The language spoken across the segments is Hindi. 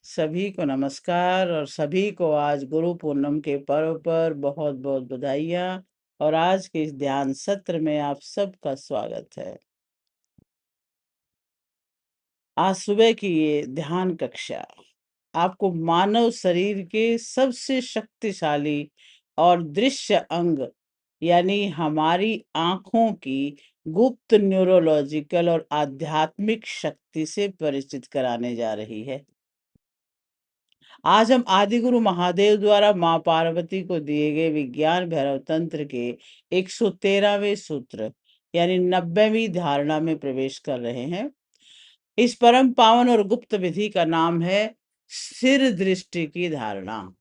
सभी को नमस्कार और सभी को आज गुरु पूर्णिमा के पर्व पर बहुत बहुत बधाइयाँ। और आज के इस ध्यान सत्र में आप सबका स्वागत है। आज सुबह की ये ध्यान कक्षा आपको मानव शरीर के सबसे शक्तिशाली और दृश्य अंग यानी हमारी आंखों की गुप्त न्यूरोलॉजिकल और आध्यात्मिक शक्ति से परिचित कराने जा रही है। आज हम आदिगुरु महादेव द्वारा माँ पार्वती को दिए गए विज्ञान भैरव तंत्र के 113वें सूत्र यानी 90वीं धारणा में प्रवेश कर रहे हैं। इस परम पावन और गुप्त विधि का नाम है स्थिर दृष्टि की धारणा,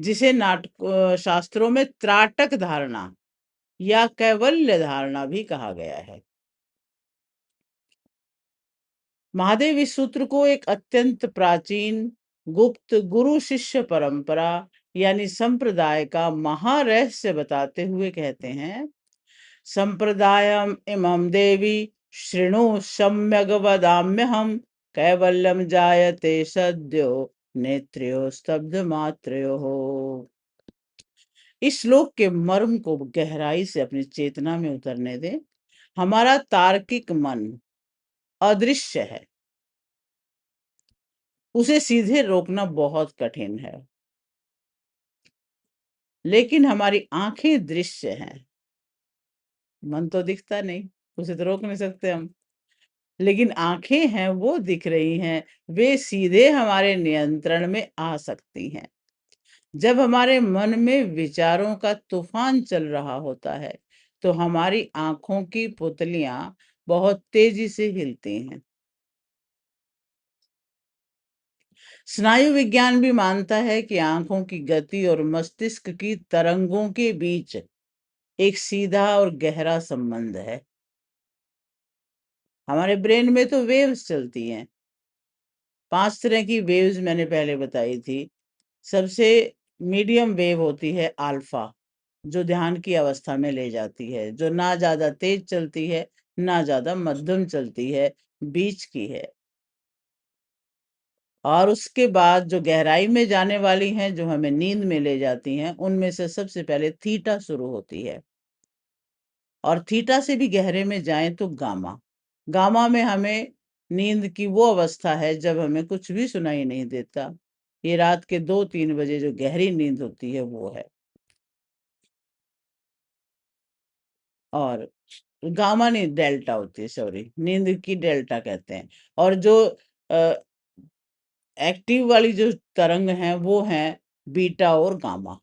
जिसे नाटक शास्त्रों में त्राटक धारणा या कैवल्य धारणा भी कहा गया है। महादेव इस सूत्र को एक अत्यंत प्राचीन गुप्त गुरु शिष्य परंपरा यानी संप्रदाय का महारहस्य बताते हुए कहते हैं, संप्रदायम इमं देवी शृणु सम्यग वदाम्यहम कैवल्यम जायते सद्यो नेत्र्यो स्तब्ध मात्रयो हो। इस श्लोक के मर्म को गहराई से अपनी चेतना में उतरने दें। हमारा तार्किक मन अदृश्य है, उसे सीधे रोकना बहुत कठिन है, लेकिन हमारी आंखें दृश्य हैं। मन तो दिखता नहीं, उसे तो रोक नहीं सकते हम, लेकिन आंखें हैं, वो दिख रही हैं। वे सीधे हमारे नियंत्रण में आ सकती हैं। जब हमारे मन में विचारों का तूफान चल रहा होता है तो हमारी आंखों की पुतलियां बहुत तेजी से हिलती हैं। स्नायु विज्ञान भी मानता है कि आंखों की गति और मस्तिष्क की तरंगों के बीच एक सीधा और गहरा संबंध है। हमारे ब्रेन में तो वेव्स चलती हैं। 5 तरह की वेव्स मैंने पहले बताई थी। सबसे मीडियम वेव होती है अल्फा, जो ध्यान की अवस्था में ले जाती है, जो ना ज्यादा तेज चलती है ना ज्यादा मध्यम चलती है, बीच की है। और उसके बाद जो गहराई में जाने वाली हैं, जो हमें नींद में ले जाती हैं, उनमें से सबसे पहले थीटा शुरू होती है। और थीटा से भी गहरे में जाएं तो गामा। गामा में हमें नींद की वो अवस्था है जब हमें कुछ भी सुनाई नहीं देता। ये रात के 2-3 बजे जो गहरी नींद होती है वो है। और गामा नहीं, डेल्टा होती है, सॉरी, नींद की डेल्टा कहते हैं। और जो एक्टिव वाली जो तरंग है वो है बीटा और गामा।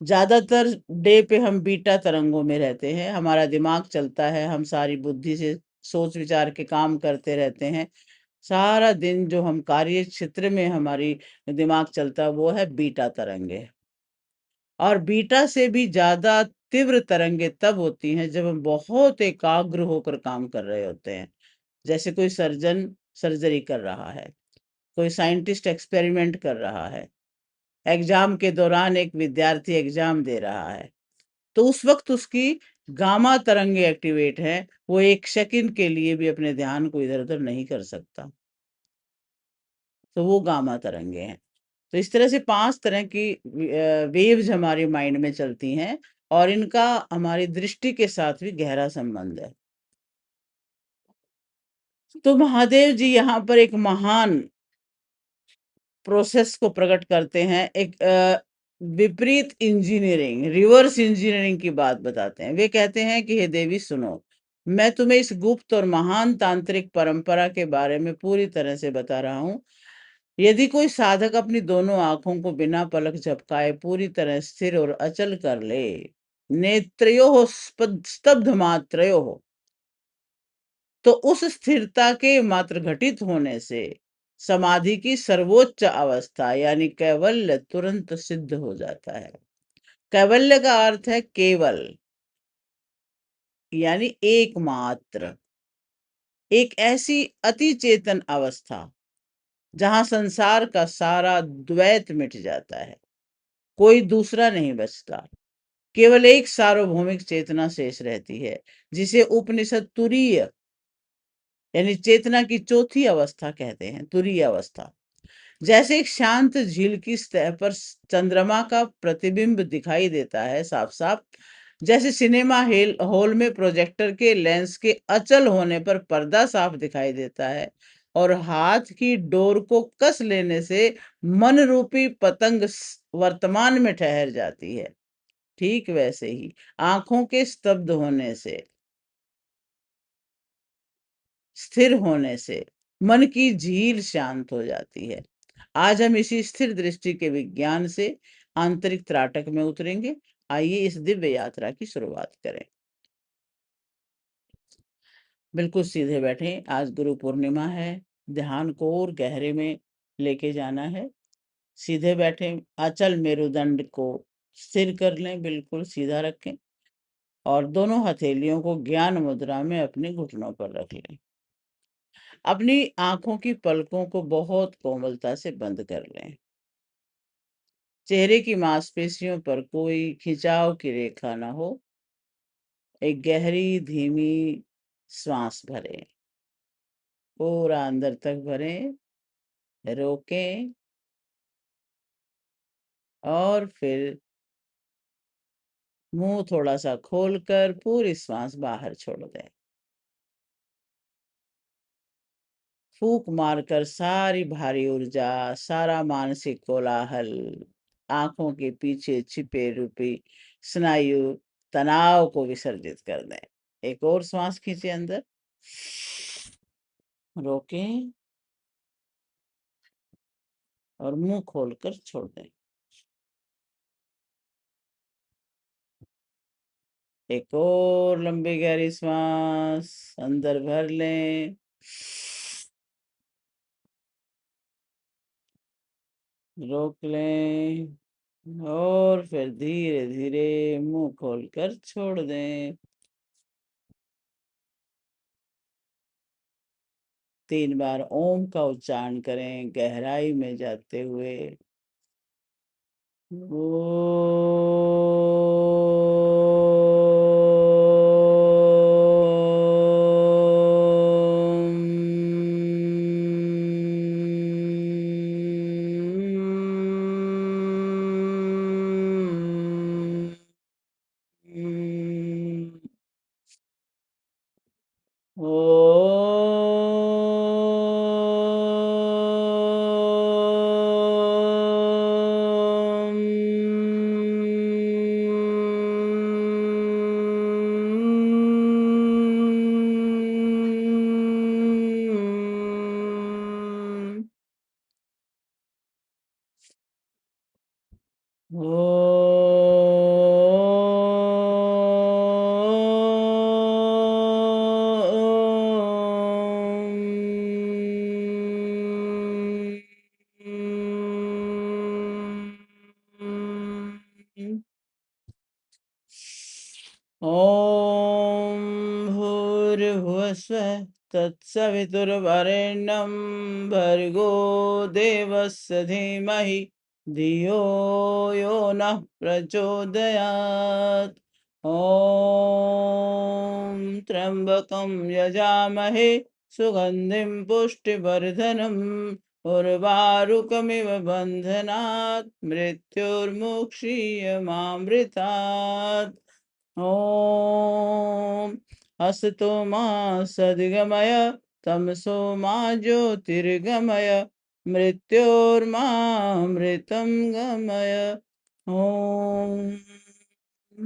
ज्यादातर डे पे हम बीटा तरंगों में रहते हैं। हमारा दिमाग चलता है, हम सारी बुद्धि से सोच विचार के काम करते रहते हैं। सारा दिन जो हम कार्य क्षेत्र में हमारी दिमाग चलता है वो है बीटा तरंगे। और बीटा से भी ज्यादा तीव्र तरंगे तब होती हैं जब हम बहुत एकाग्र होकर काम कर रहे होते हैं। जैसे कोई सर्जन सर्जरी कर रहा है, कोई साइंटिस्ट एक्सपेरिमेंट कर रहा है, एग्जाम के दौरान एक विद्यार्थी एग्जाम दे रहा है, तो उस वक्त उसकी गामा तरंगे एक्टिवेट है। वो एक सेकंड के लिए भी अपने ध्यान को इधर उधर नहीं कर सकता, तो वो गामा तरंगे हैं। तो इस तरह से 5 तरह की वेव्स हमारे माइंड में चलती हैं और इनका हमारी दृष्टि के साथ भी गहरा संबंध है। तो महादेव जी यहाँ पर एक महान प्रोसेस को प्रकट करते हैं, एक विपरीत इंजीनियरिंग, रिवर्स इंजीनियरिंग की बात बताते हैं। वे कहते हैं कि हे देवी सुनो, मैं तुम्हें इस गुप्त और महान तांत्रिक परंपरा के बारे में पूरी तरह से बता रहा हूँ। यदि कोई साधक अपनी दोनों आंखों को बिना पलक झपकाए पूरी तरह स्थिर और अचल कर ले, नेत्रयो स्तब्ध मात्रयो हो, तो उस स्थिरता के मात्र घटित होने से समाधि की सर्वोच्च अवस्था यानी कैवल्य तुरंत सिद्ध हो जाता है। कैवल्य का अर्थ है केवल, यानी एकमात्र, एक ऐसी अति चेतन अवस्था जहां संसार का सारा द्वैत मिट जाता है, कोई दूसरा नहीं बचता, केवल एक सार्वभौमिक चेतना शेष रहती है, जिसे उपनिषद तुरीय यानी चेतना की चौथी अवस्था कहते हैं, तुरीय अवस्था। जैसे एक शांत झील की सतह पर चंद्रमा का प्रतिबिंब दिखाई देता है साफ साफ, जैसे सिनेमा हॉल में प्रोजेक्टर के लेंस के अचल होने पर पर्दा साफ दिखाई देता है और हाथ की डोर को कस लेने से मन रूपी पतंग वर्तमान में ठहर जाती है, ठीक वैसे ही आंखों के स्तब्ध होने से, स्थिर होने से मन की झील शांत हो जाती है। आज हम इसी स्थिर दृष्टि के विज्ञान से आंतरिक त्राटक में उतरेंगे। आइए इस दिव्य यात्रा की शुरुआत करें। बिल्कुल सीधे बैठें। आज गुरु पूर्णिमा है। ध्यान को और गहरे में लेके जाना है। सीधे बैठें। अचल मेरुदंड को स्थिर कर लें, बिल्कुल सीधा रखें और दोनों हथेलियों को ज्ञान मुद्रा में अपने घुटनों पर रख लें। अपनी आंखों की पलकों को बहुत कोमलता से बंद कर लें। चेहरे की मांसपेशियों पर कोई खिंचाव की रेखा ना हो। एक गहरी धीमी श्वास भरें, पूरा अंदर तक भरें, रोकें और फिर मुंह थोड़ा सा खोलकर पूरी श्वास बाहर छोड़ दें। फूंक मारकर सारी भारी ऊर्जा, सारा मानसिक कोलाहल, आंखों के पीछे छिपे रूपी स्नायु तनाव को विसर्जित कर दें। एक और श्वास खींचे अंदर, रोकें और मुंह खोलकर छोड़ दें। एक और लंबी गहरी श्वास अंदर भर लें, रोक लें और फिर धीरे धीरे मुंह खोलकर छोड़ दें। 3 बार ओम का उच्चारण करें गहराई में जाते हुए। ॐ भूर्भुवस्सुः तत्सवितुर्वरेण्यं भर्गो देवस्य धीमहि धियो यो नः प्रचोदयात्। ॐ त्र्यम्बकं यजामहे सुगन्धिं पुष्टिवर्धनम् उर्वारुकमिव बन्धनात् मृत्युर्मुक्षीयमामृतात्। ॐ असतो मा सद्गमय तमसो मा ज्योतिर्गमय मृत्योर्मामृतं गमय। ॐ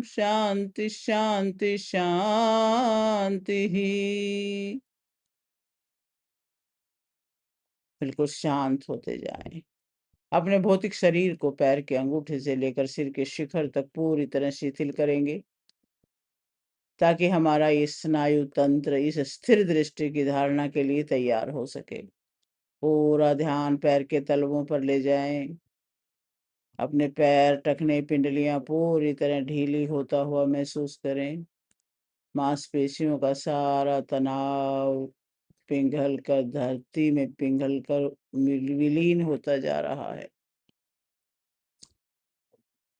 शांति शांति शांति। बिल्कुल शांत होते जाएं। अपने भौतिक शरीर को पैर के अंगूठे से लेकर सिर के शिखर तक पूरी तरह शिथिल करेंगे ताकि हमारा ये स्नायु तंत्र इस स्थिर दृष्टि की धारणा के लिए तैयार हो सके। पूरा ध्यान पैर के तलवों पर ले जाएं। अपने पैर टखने पिंडलियां पूरी तरह ढीली होता हुआ महसूस करें। मांसपेशियों का सारा तनाव पिघल कर धरती में पिघल कर विलीन होता जा रहा है।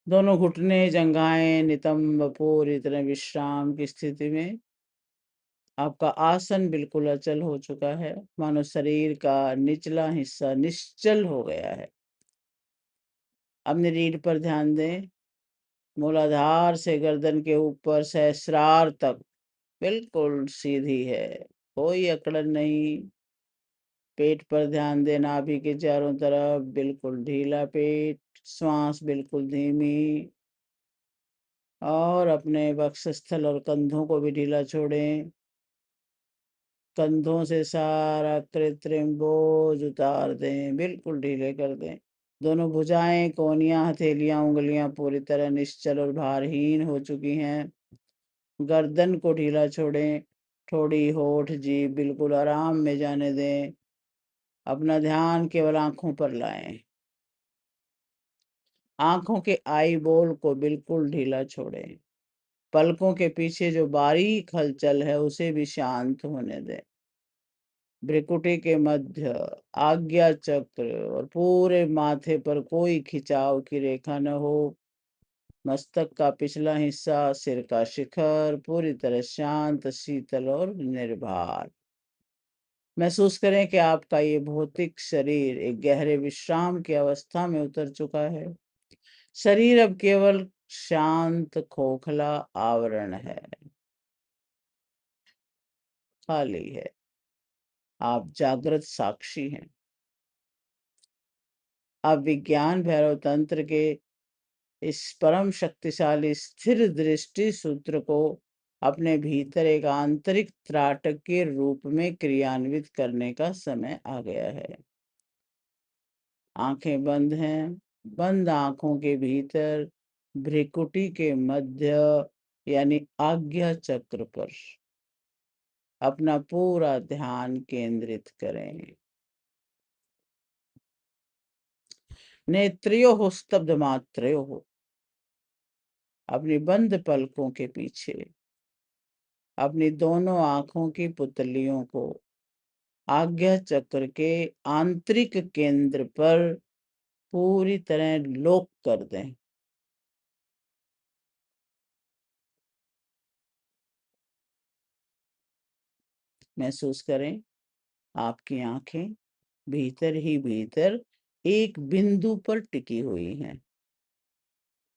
दोनों घुटने जंघाएं नितंब पूरी तरह विश्राम की स्थिति में। आपका आसन बिल्कुल अचल हो चुका है, मानो शरीर का निचला हिस्सा निश्चल हो गया है। अपनी रीढ़ पर ध्यान दें। मूलाधार से गर्दन के ऊपर सहस्रार तक बिल्कुल सीधी है, कोई अकड़न नहीं। पेट पर ध्यान दें, नाभि के चारों तरफ बिल्कुल ढीला पेट, श्वास बिल्कुल धीमी, और अपने वक्षस्थल और कंधों को भी ढीला छोड़ें। कंधों से सारा कृत्रिम बोझ उतार दें, बिल्कुल ढीले कर दें। दोनों भुजाएं, कोहनियां, हथेलियां, उंगलियां पूरी तरह निश्चल और भारहीन हो चुकी हैं। गर्दन को ढीला छोड़ें। थोड़ी होठ, जीभ बिल्कुल आराम में जाने दें। अपना ध्यान केवल आंखों पर लाएं। आंखों के आई बॉल को बिल्कुल ढीला छोड़ें। पलकों के पीछे जो बारीक हलचल है उसे भी शांत होने दें। भ्रिकुटी के मध्य, आज्ञा चक्र और पूरे माथे पर कोई खिंचाव की रेखा न हो। मस्तक का पिछला हिस्सा, सिर का शिखर पूरी तरह शांत, शीतल और निर्भार। महसूस करें कि आपका ये भौतिक शरीर एक गहरे विश्राम की अवस्था में उतर चुका है। शरीर अब केवल शांत खोखला आवरण है, खाली है। आप जागृत साक्षी हैं। आप विज्ञान भैरव तंत्र के इस परम शक्तिशाली स्थिर दृष्टि सूत्र को अपने भीतर एक आंतरिक त्राटक के रूप में क्रियान्वित करने का समय आ गया है। आंखें बंद हैं। बंद आंखों के भीतर भ्रिकुटी के मध्य यानी आज्ञा चक्र पर अपना पूरा ध्यान केंद्रित करें। नेत्रियो हो स्तब्ध मात्रयो हो। अपनी बंद पलकों के पीछे अपनी दोनों आंखों की पुतलियों को आज्ञा चक्र के आंतरिक केंद्र पर पूरी तरह लॉक कर दें। महसूस करें आपकी आंखें भीतर ही भीतर एक बिंदु पर टिकी हुई हैं।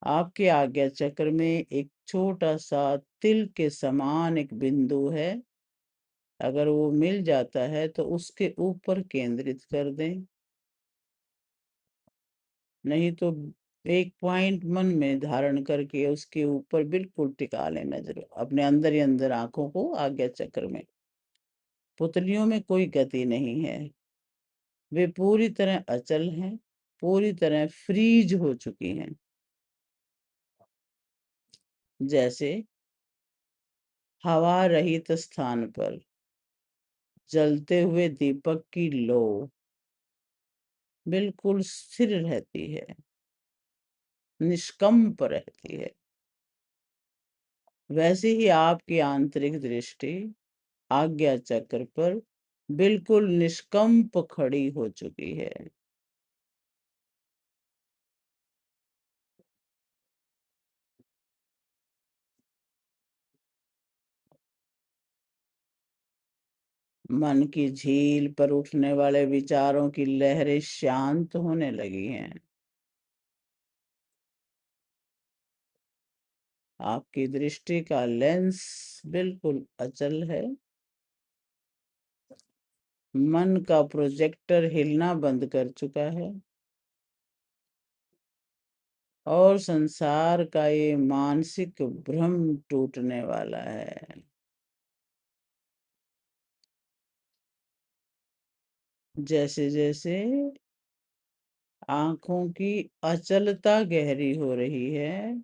आपके आज्ञा चक्र में एक छोटा सा तिल के समान एक बिंदु है। अगर वो मिल जाता है तो उसके ऊपर केंद्रित कर दें, नहीं तो एक पॉइंट मन में धारण करके उसके ऊपर बिल्कुल टिका लें नजर, अपने अंदर ही अंदर आंखों को आज्ञा चक्र में। पुतलियों में कोई गति नहीं है, वे पूरी तरह अचल हैं, पूरी तरह फ्रीज हो चुकी हैं। जैसे हवा रहित स्थान पर जलते हुए दीपक की लो बिल्कुल स्थिर रहती है, निष्कंप रहती है, वैसे ही आपकी आंतरिक दृष्टि आज्ञा चक्र पर बिल्कुल निष्कंप खड़ी हो चुकी है। मन की झील पर उठने वाले विचारों की लहरें शांत होने लगी हैं। आपकी दृष्टि का लेंस बिल्कुल अचल है। मन का प्रोजेक्टर हिलना बंद कर चुका है और संसार का ये मानसिक भ्रम टूटने वाला है। जैसे जैसे आंखों की अचलता गहरी हो रही है,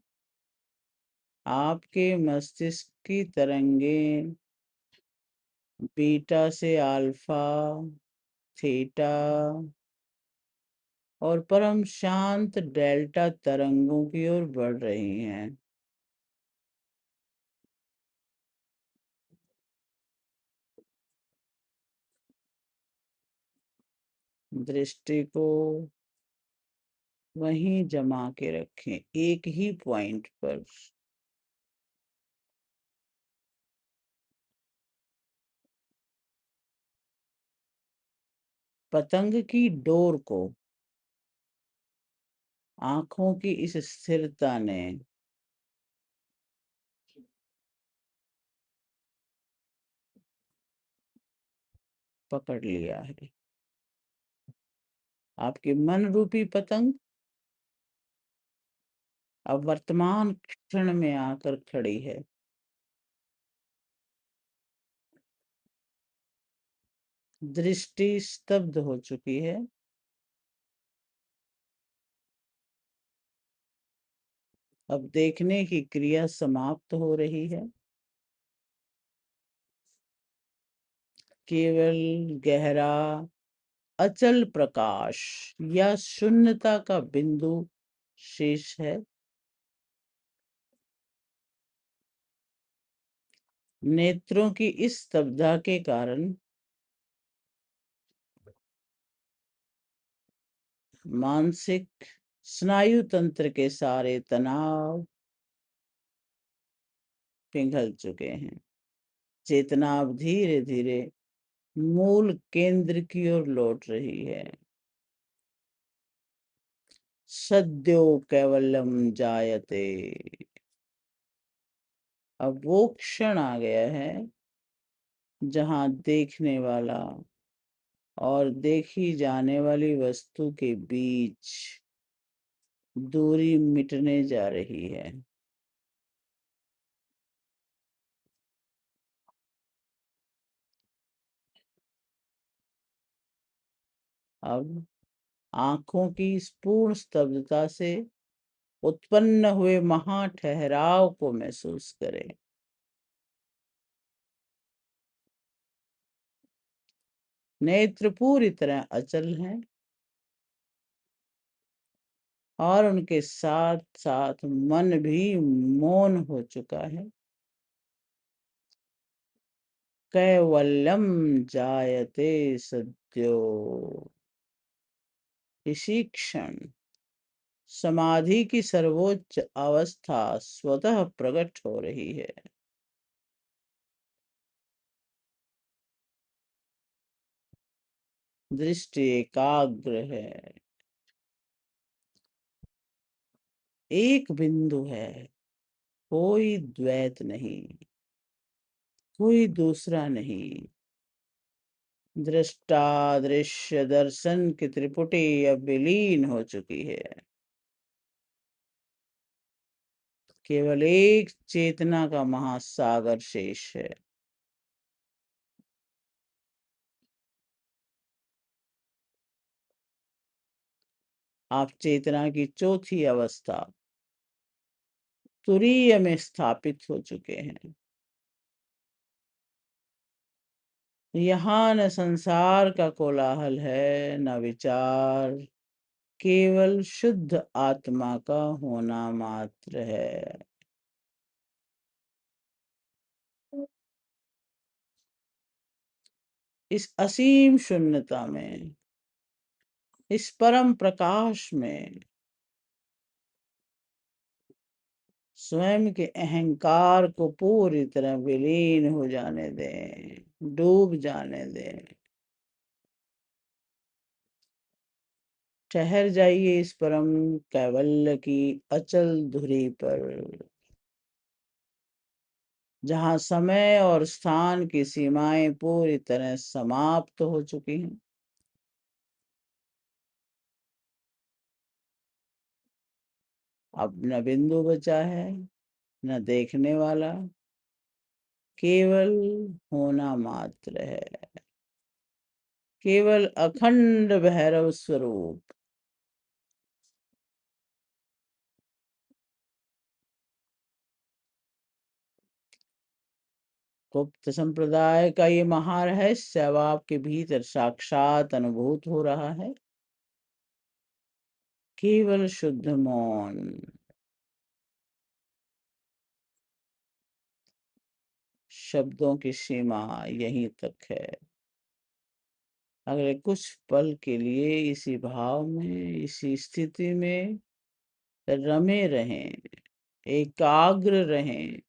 आपके मस्तिष्क की तरंगें बीटा से अल्फा, थीटा और परम शांत डेल्टा तरंगों की ओर बढ़ रही हैं। दृष्टि को वहीं जमा के रखें, एक ही पॉइंट पर। पतंग की डोर को आंखों की इस स्थिरता ने पकड़ लिया है। आपके मन रूपी पतंग अब वर्तमान क्षण में आकर खड़ी है। दृष्टि स्तब्ध हो चुकी है। अब देखने की क्रिया समाप्त हो रही है। केवल गहरा अचल प्रकाश या शून्यता का बिंदु शेष है। नेत्रों की इस स्तब्धता के कारण मानसिक स्नायु तंत्र के सारे तनाव पिघल चुके हैं। चेतना अब धीरे धीरे मूल केंद्र की ओर लौट रही है। सद्यो कैवल्यम जायते। अब वो क्षण आ गया है जहां देखने वाला और देखी जाने वाली वस्तु के बीच दूरी मिटने जा रही है। अब आंखों की इस पूर्ण स्तब्धता से उत्पन्न हुए महा ठहराव को महसूस करें। नेत्र पूरी तरह अचल हैं और उनके साथ साथ मन भी मौन हो चुका है। कैवल्यम जायते सद्यो। इसी क्षण समाधि की सर्वोच्च अवस्था स्वतः प्रकट हो रही है। दृष्टि एकाग्र है। एक बिंदु है। कोई द्वैत नहीं, कोई दूसरा नहीं। दृष्टा दृश्य दर्शन की त्रिपुटी अब विलीन हो चुकी है। केवल एक चेतना का महासागर शेष है। आप चेतना की चौथी अवस्था तुरीय में स्थापित हो चुके हैं। यहाँ न संसार का कोलाहल है, न विचार, केवल शुद्ध आत्मा का होना मात्र है। इस असीम शून्यता में, इस परम प्रकाश में स्वयं के अहंकार को पूरी तरह विलीन हो जाने दें, डूब जाने दें। ठहर जाइए इस परम कैवल्य की अचल धुरी पर, जहां समय और स्थान की सीमाएं पूरी तरह समाप्त हो चुकी हैं। अब न बिंदु बचा है, न देखने वाला, केवल होना मात्र है। केवल अखंड भैरव स्वरूप। गुप्त संप्रदाय का ये महारहस्य अब आपके भीतर साक्षात अनुभूत हो रहा है। केवल शुद्ध मौन। शब्दों की सीमा यहीं तक है। अगले कुछ पल के लिए इसी भाव में, इसी स्थिति में रमे रहें, एकाग्र रहें।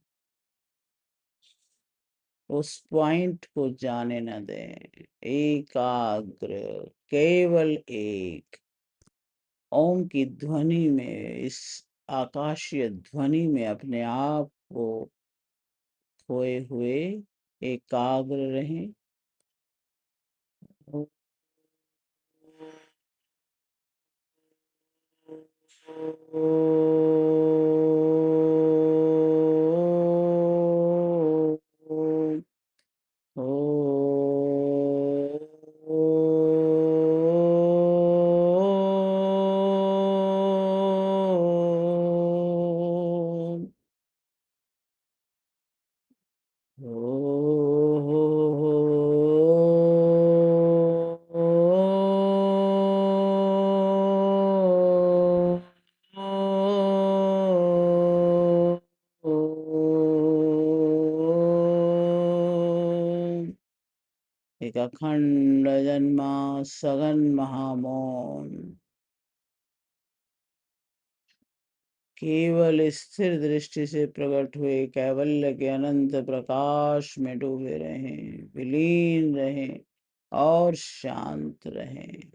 उस पॉइंट को जाने न दें। एकाग्र, केवल एक ओम की ध्वनि में, इस आकाशीय ध्वनि में अपने आप को खोए हुए एकाग्र रहें। एक अखंड जन्मा सगन महामौन, केवल स्थिर दृष्टि से प्रकट हुए कैवल्य के अनंत प्रकाश में डूबे रहें, विलीन रहें और शांत रहें।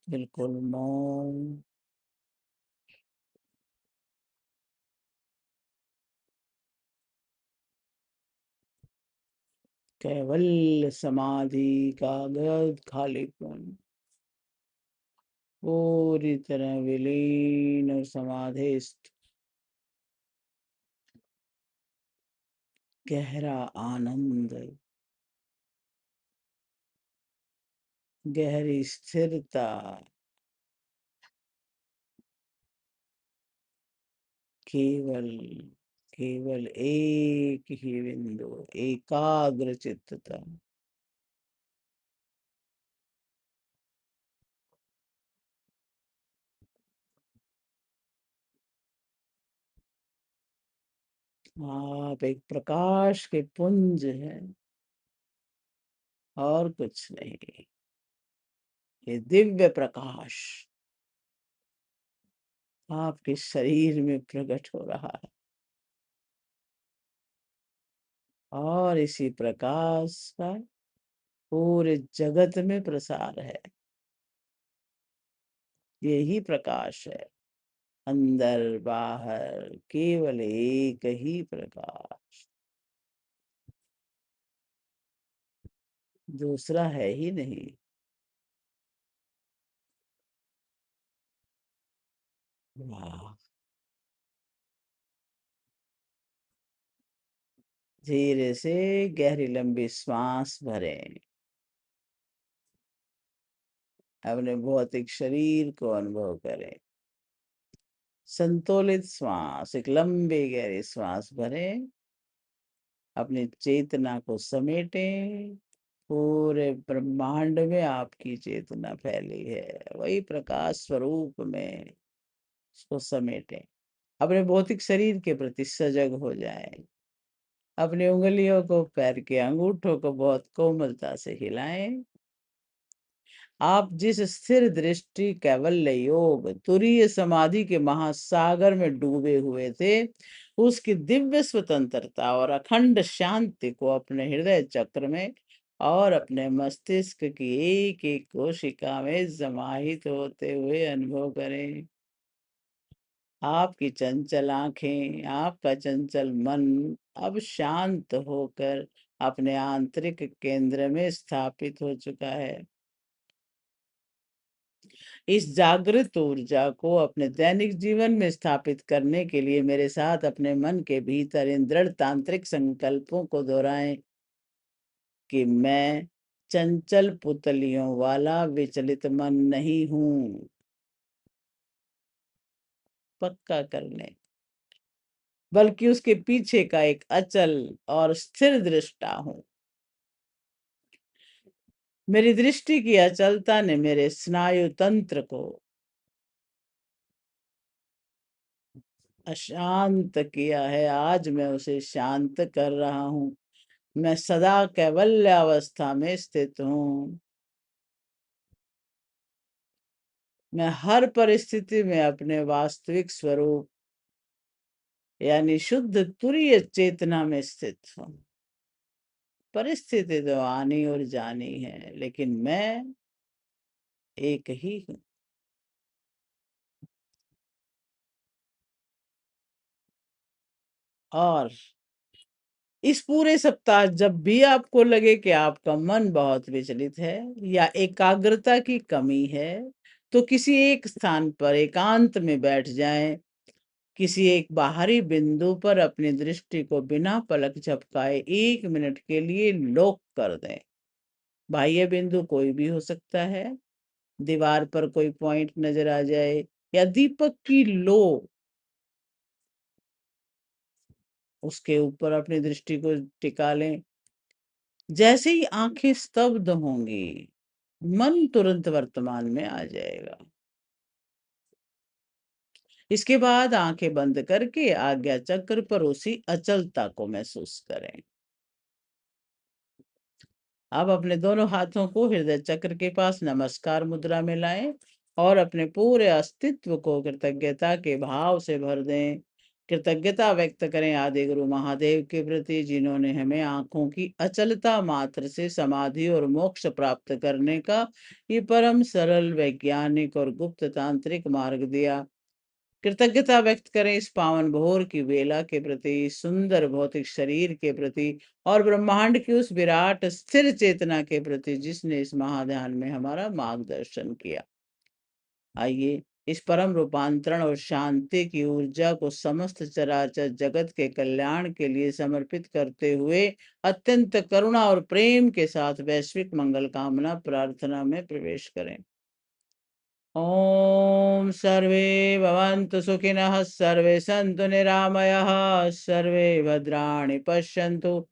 बिल्कुल मौन। कैवल्य समाधि का गहन खालीपन, पूरी तरह विलीन और समाधिस्थ, गहरा आनंद, गहरी स्थिरता, केवल केवल एक ही बिंदु, एकाग्र चित्तता। आप एक प्रकाश के पुंज हैं और कुछ नहीं। ये दिव्य प्रकाश आपके शरीर में प्रकट हो रहा है और इसी प्रकाश का पूरे जगत में प्रसार है। यही प्रकाश है, अंदर बाहर केवल एक ही प्रकाश, दूसरा है ही नहीं। वाह। धीरे से गहरी लंबी श्वास भरें, अपने भौतिक शरीर को अनुभव करें। संतुलित श्वास, एक लंबी गहरी श्वास भरें, अपनी चेतना को समेटें। पूरे ब्रह्मांड में आपकी चेतना फैली है, वही प्रकाश स्वरूप में उसको समेटें। अपने भौतिक शरीर के प्रति सजग हो जाएं। अपनी उंगलियों को, पैर के अंगूठों को बहुत कोमलता से हिलाएं। आप जिस स्थिर दृष्टि, कैवल्य योग, तुरीय समाधि के महासागर में डूबे हुए थे, उसकी दिव्य स्वतंत्रता और अखंड शांति को अपने हृदय चक्र में और अपने मस्तिष्क की एक एक कोशिका में समाहित होते हुए अनुभव करें। आपकी चंचल आंखें, आपका चंचल मन अब शांत होकर अपने आंतरिक केंद्र में स्थापित हो चुका है। इस जागृत ऊर्जा को अपने दैनिक जीवन में स्थापित करने के लिए मेरे साथ अपने मन के भीतर इन दृढ़ तांत्रिक संकल्पों को दोहराएं कि मैं चंचल पुतलियों वाला विचलित मन नहीं हूं। पक्का कर लें, बल्कि उसके पीछे का एक अचल और स्थिर दृष्टा हूं। मेरी दृष्टि की अचलता ने मेरे स्नायु तंत्र को अशांत किया है, आज मैं उसे शांत कर रहा हूं। मैं सदा कैवल्य अवस्था में स्थित हूं। मैं हर परिस्थिति में अपने वास्तविक स्वरूप यानी शुद्ध तुरीय चेतना में स्थित हूं। परिस्थिति तो आनी और जानी है, लेकिन मैं एक ही हूं। और इस पूरे सप्ताह जब भी आपको लगे कि आपका मन बहुत विचलित है या एकाग्रता की कमी है, तो किसी एक स्थान पर एकांत में बैठ जाएं। किसी एक बाहरी बिंदु पर अपनी दृष्टि को बिना पलक झपकाए 1 मिनट के लिए लॉक कर दें। बाह्य बिंदु कोई भी हो सकता है। दीवार पर कोई पॉइंट नजर आ जाए या दीपक की लो, उसके ऊपर अपनी दृष्टि को टिका लें। जैसे ही आंखें स्तब्ध होंगी, मन तुरंत वर्तमान में आ जाएगा। इसके बाद आंखें बंद करके आज्ञा चक्र पर उसी अचलता को महसूस करें। अब अपने दोनों हाथों को हृदय चक्र के पास नमस्कार मुद्रा में लाएं और अपने पूरे अस्तित्व को कृतज्ञता के भाव से भर दें। कृतज्ञता व्यक्त करें आदि गुरु महादेव के प्रति, जिन्होंने हमें आंखों की अचलता मात्र से समाधि और मोक्ष प्राप्त करने का ये परम सरल, वैज्ञानिक और गुप्त तांत्रिक मार्ग दिया। कृतज्ञता व्यक्त करें इस पावन भोर की वेला के प्रति, सुंदर भौतिक शरीर के प्रति और ब्रह्मांड की उस विराट स्थिर चेतना के प्रति जिसने इस महाध्यान में हमारा मार्गदर्शन किया। आइए इस परम रूपांतरण और शांति की ऊर्जा को समस्त चराचर जगत के कल्याण के लिए समर्पित करते हुए अत्यंत करुणा और प्रेम के साथ वैश्विक मंगल कामना प्रार्थना में प्रवेश करें। ओम सर्वे भवन्तु सुखिनः, सर्वे सन्तु निरामयाः, सर्वे भद्राणि पश्यन्तु,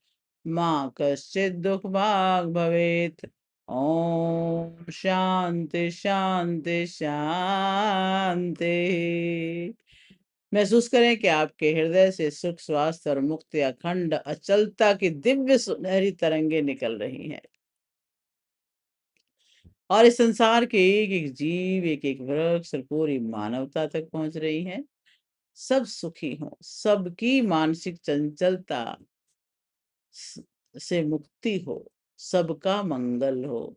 मा कश्चित् दुःखभाग् भवेत्। ओम शांति शांति शांति। महसूस करें कि आपके हृदय से सुख, स्वास्थ्य और मुक्ति, अखंड अचलता की दिव्य सुनहरी तरंगे निकल रही हैं और इस संसार के एक एक जीव, एक एक वृक्ष और पूरी मानवता तक पहुंच रही है। सब सुखी हो, सबकी मानसिक चंचलता से मुक्ति हो, सबका मंगल हो।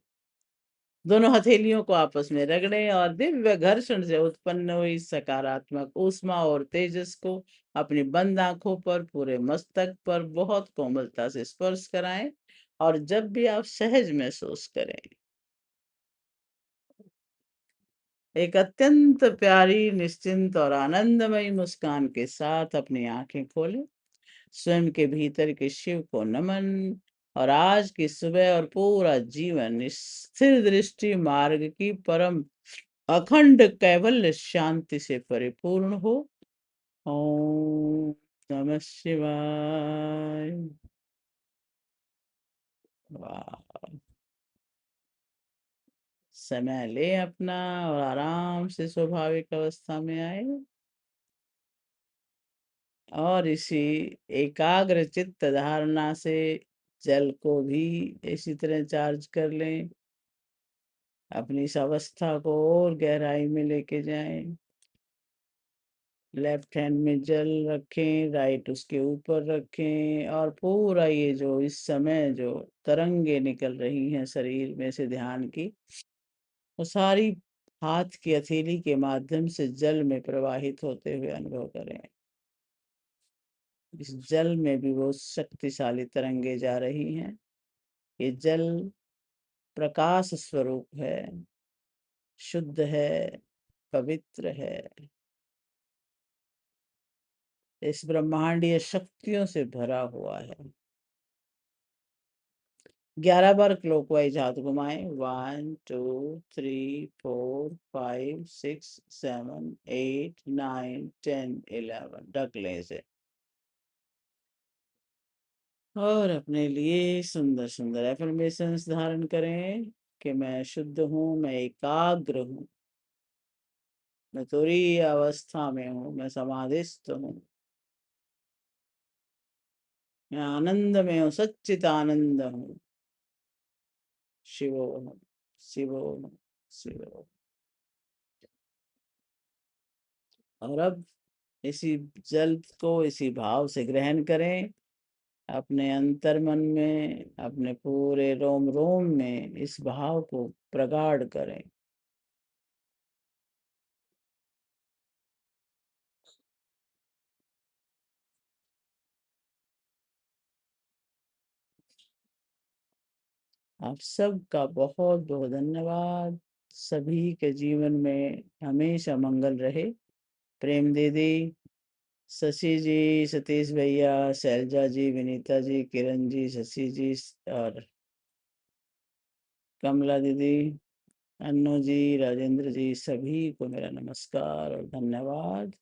दोनों हथेलियों को आपस में रगड़ें और दिव्य घर्षण से उत्पन्न हुई सकारात्मक ऊष्मा और तेजस को अपनी बंद आंखों पर, पूरे मस्तक पर बहुत कोमलता से स्पर्श कराएं। और जब भी आप सहज महसूस करें, एक अत्यंत प्यारी, निश्चिंत और आनंदमयी मुस्कान के साथ अपनी आंखें खोलें। स्वयं के भीतर के शिव को नमन। और आज की सुबह और पूरा जीवन इस स्थिर दृष्टि मार्ग की परम अखंड कैवल्य शांति से परिपूर्ण हो। ओम नमः शिवाय। वाह। समय ले अपना और आराम से स्वाभाविक अवस्था में आए और इसी एकाग्र चित्त धारणा से जल को भी इसी तरह चार्ज कर लें। अपनी इस अवस्था को और गहराई में लेके जाएं। लेफ्ट हैंड में जल रखें, राइट उसके ऊपर रखें और पूरा ये जो इस समय जो तरंगे निकल रही हैं शरीर में से ध्यान की, वो सारी हाथ की हथेली के माध्यम से जल में प्रवाहित होते हुए अनुभव करें। इस जल में भी वो शक्तिशाली तरंगे जा रही हैं। ये जल प्रकाश स्वरूप है, शुद्ध है, पवित्र है, इस ब्रह्मांडीय शक्तियों से भरा हुआ है। 11 बार क्लॉकवाइज हाथ घुमाएं। 1 2 3 4 5 6 7 8 9 10 11। ढक लें इसे और अपने लिए सुंदर सुंदर एफर्मेशंस धारण करें कि मैं शुद्ध हूँ, मैं एकाग्र हूँ, मैं तुरीय अवस्था में हूँ, मैं समाधिस्थ हूँ, मैं आनंद में हूँ, सच्चित आनंद हूँ। शिवोहम शिवोहम शिवोहम। और अब इसी जल को इसी भाव से ग्रहण करें, अपने अंतर मन में, अपने पूरे रोम रोम में इस भाव को प्रगाढ़ करें। आप सबका बहुत बहुत धन्यवाद। सभी के जीवन में हमेशा मंगल रहे। प्रेम दीदी, शशि जी, सतीश भैया, शैलजा जी, विनीता जी, किरण जी, शशि जी और कमला दीदी, अन्नू जी, राजेंद्र जी, सभी को मेरा नमस्कार और धन्यवाद।